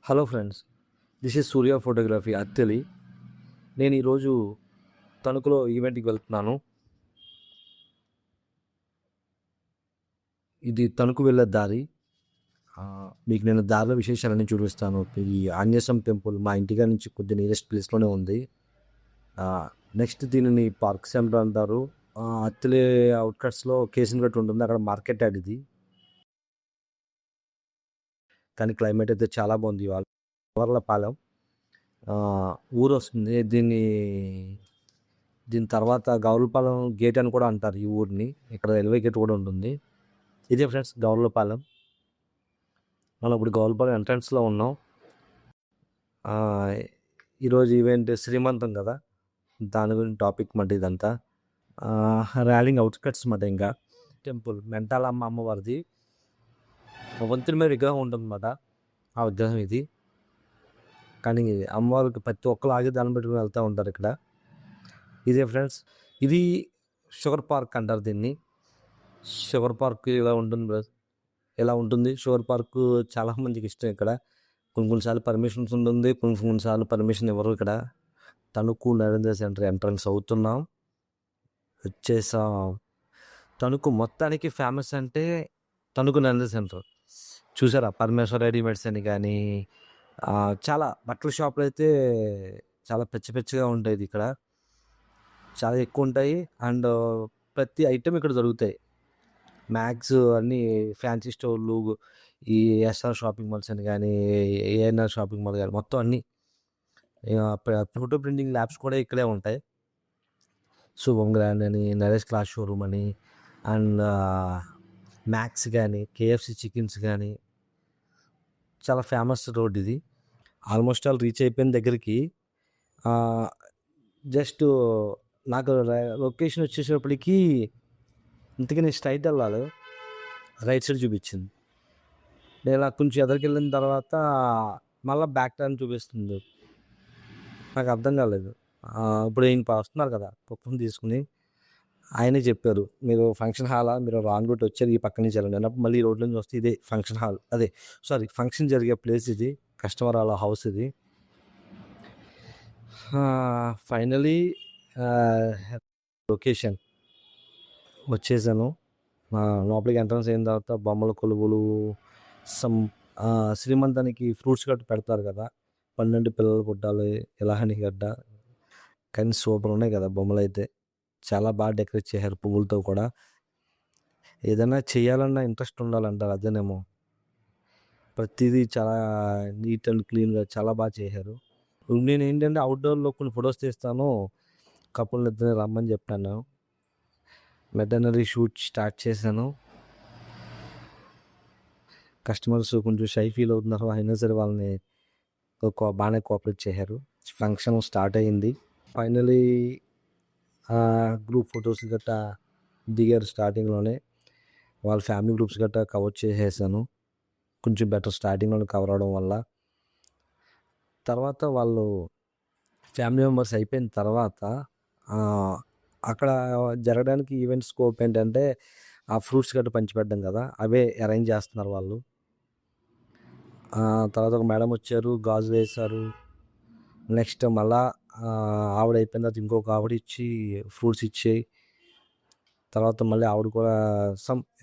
Hello friends, this is Surya photography Attili. నేను ఈరోజు తణుకులో ఈవెంట్కి వెళ్తున్నాను. ఇది తణుకు వెళ్ళే దారి. మీకు నేను దారిలో విశేషాలన్నీ చూపిస్తాను. ఈ ఆంజనేయస్వామి టెంపుల్ మా ఇంటిగా నుంచి కొద్ది నియరెస్ట్ ప్లేస్లోనే ఉంది. నెక్స్ట్ దీనిని పార్క్ సెంటర్ అంటారు. అత్తలి అవుట్కట్స్లో కేసిన్ఘట్ ఉంటుంది, అక్కడ మార్కెట్ యార్డ్ ఇది. కానీ క్లైమేట్ అయితే చాలా బాగుంది. ఇవాళ వర్లపాలెం ఊరు వస్తుంది. దీని తర్వాత గౌరవపాలెం గేట్ అని కూడా అంటారు ఈ ఊరిని. ఇక్కడ రైల్వే గేట్ కూడా ఉంటుంది. ఇదే ఫ్రెండ్స్ గౌరవపాలెం. మనం ఇప్పుడు గౌరవపాలెం ఎంట్రన్స్లో ఉన్నాం. ఈరోజు ఈవెంట్ శ్రీమంతం కదా, దాని గురించి టాపిక్ మాట ఇదంతా. ర్యాలింగ్ అవుట్స్కట్స్ మాట. ఇంకా టెంపుల్ మెంటాలమ్మ అమ్మవారిది వంతుని మీద విగ్రహం ఉంటుందన్నమాట. ఆ విగ్రహం ఇది. కానీ అమ్మవారికి ప్రతి ఒక్కరు ఆగి దాన్ని పెట్టుకుని వెళ్తూ ఉంటారు ఇక్కడ. ఇదే ఫ్రెండ్స్, ఇది షుగర్ పార్క్ అంటారు దీన్ని. షుగర్ పార్క్ ఇలా ఉంటుంది షుగర్ పార్క్. చాలా మందికి ఇష్టం. ఇక్కడ కొన్నిసార్లు పర్మిషన్స్ ఉంటుంది, కొన్నిసార్లు పర్మిషన్ ఇవ్వరు. ఇక్కడ తణుకు నరేంద్ర సెంటర్ ఎంట్రన్స్ అవుతున్నాం, వచ్చేసాం. తణుకు మొత్తానికి ఫేమస్ అంటే తణుకు నరేంద్ర సెంటర్. చూసారా, పరమేశ్వర రెడీమేడ్స్ అని కానీ చాలా బట్టల షాపులు అయితే చాలా పెచ్చగా ఉంటాయి. ఇక్కడ చాలా ఎక్కువ ఉంటాయి. అండ్ ప్రతి ఐటెం ఇక్కడ దొరుకుతాయి. మ్యాక్స్ అన్నీ ఫ్యాన్సీ స్టోర్లు, ఈ ఎస్ఆర్ షాపింగ్ మాల్స్ అని కానీ, ఏఎన్ఆర్ షాపింగ్ మాల్ కానీ మొత్తం అన్నీ. ఫోటో ప్రింటింగ్ ల్యాబ్స్ కూడా ఇక్కడే ఉంటాయి. శుభం గ్రాండ్ అని, నరేష్ క్లాస్ షోరూమ్ అని, అండ్ మ్యాక్స్ కానీ, కేఎఫ్సి చికెన్స్ కానీ చాలా ఫేమస్ రోడ్ ఇది. ఆల్మోస్ట్ ఆల్ రీచ్ అయిపోయిన దగ్గరికి. జస్ట్ నాకు లొకేషన్ వచ్చేసేపటికి ఇంతకీ నేను స్ట్రైట్ వెళ్ళాలి, రైట్ సైడ్ చూపించింది. నేను ఇలా కొంచెం ఎదరికి వెళ్ళిన తర్వాత మళ్ళీ బ్యాక్ టర్న్ చూపిస్తుంది. నాకు అర్థం కాలేదు. ఇప్పుడు ఈయన వస్తున్నారు కదా కుప్పం తీసుకుని, ఆయనే చెప్పారు, మీరు ఫంక్షన్ హాలా, మీరు రాంగ్ రూట్ వచ్చారు, ఈ పక్క నుంచి వెళ్ళండి అన్నప్పుడు మళ్ళీ ఈ రోడ్ నుంచి వస్తే ఇదే ఫంక్షన్ హాల్, ఫంక్షన్ జరిగే ప్లేస్ ఇది, కస్టమర్ వాళ్ళ హౌస్ ఇది. ఫైనలీ లొకేషన్ వచ్చేసాను. లోపలికి ఎంట్రన్స్ అయిన తర్వాత బొమ్మల కొలువులు, శ్రీమంతానికి ఫ్రూట్స్ గట్ట పెడతారు కదా, 12 పిల్లలు పుట్టాలి ఇలాహని గడ్డ. కానీ సూపర్ ఉన్నాయి కదా బొమ్మలు అయితే. చాలా బాగా డెకరేట్ చేశారు పువ్వులతో కూడా. ఏదైనా చేయాలన్నా ఇంట్రెస్ట్ ఉండాలంటారు, అదేనేమో. ప్రతిదీ చాలా నీట్ అండ్ క్లీన్గా చాలా బాగా చేశారు. నేను ఏంటంటే అవుట్డోర్లో కొన్ని ఫొటోస్ తీస్తాను, కపుల్ ఇద్దరిని రమ్మని చెప్పాను. వెటర్నరీ షూట్ స్టార్ట్ చేశాను. కస్టమర్స్ కొంచెం షై ఫీల్ అవుతున్నారు, అయినా సరే వాళ్ళని బాగానే కోఆపరేట్ చేశారు. ఫంక్షన్ స్టార్ట్ అయ్యింది. ఫైనలీ గ్రూప్ ఫొటోస్ గట్టా దిగారు స్టార్టింగ్లోనే. వాళ్ళ ఫ్యామిలీ గ్రూప్స్ గట్టా కవర్ చేసేసాను, కొంచెం బెటర్ స్టార్టింగ్లోనే కవర్ అవడం వల్ల. తర్వాత వాళ్ళు ఫ్యామిలీ మెంబర్స్ అయిపోయిన తర్వాత అక్కడ జరగడానికి ఈవెంట్ స్కోప్ ఏంటంటే ఆ ఫ్రూట్స్ గట్రా పంచిపెట్టడం కదా, అవే అరేంజ్ చేస్తున్నారు వాళ్ళు. తర్వాత ఒక మేడం వచ్చారు, గాజులు వేశారు. నెక్స్ట్ మళ్ళా ఆవిడ అయిపోయిన తర్వాత ఇంకొక ఆవిడ ఇచ్చి ఫ్రూట్స్ ఇచ్చేయి. తర్వాత మళ్ళీ ఆవిడ కూడా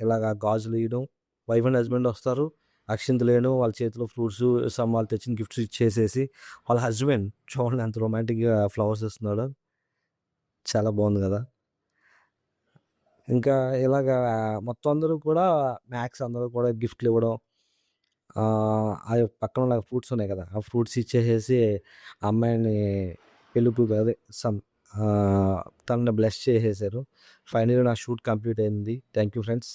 ఇలాగ గాజులు వేయడం. వైఫ్ అండ్ హస్బెండ్ వస్తారు, అక్షింతలు వేయడం, వాళ్ళ చేతిలో ఫ్రూట్స్ వాళ్ళు తెచ్చిన గిఫ్ట్స్ ఇచ్చేసేసి వాళ్ళ హస్బెండ్ చూడండి ఎంత రొమాంటిక్గా ఫ్లవర్స్ ఇస్తున్నాడు. చాలా బాగుంది కదా. ఇంకా ఇలాగా మొత్తం అందరూ కూడా మ్యాక్స్ అందరూ కూడా గిఫ్ట్లు ఇవ్వడం. ఆ పక్కన ఫ్రూట్స్ ఉన్నాయి కదా, ఆ ఫ్రూట్స్ ఇచ్చేసేసి అమ్మాయిని పిలుపు అదే తనని బ్లెస్ చేసేసారు. ఫైనల్లీ నా షూట్ కంప్లీట్ అయింది. Thank you friends.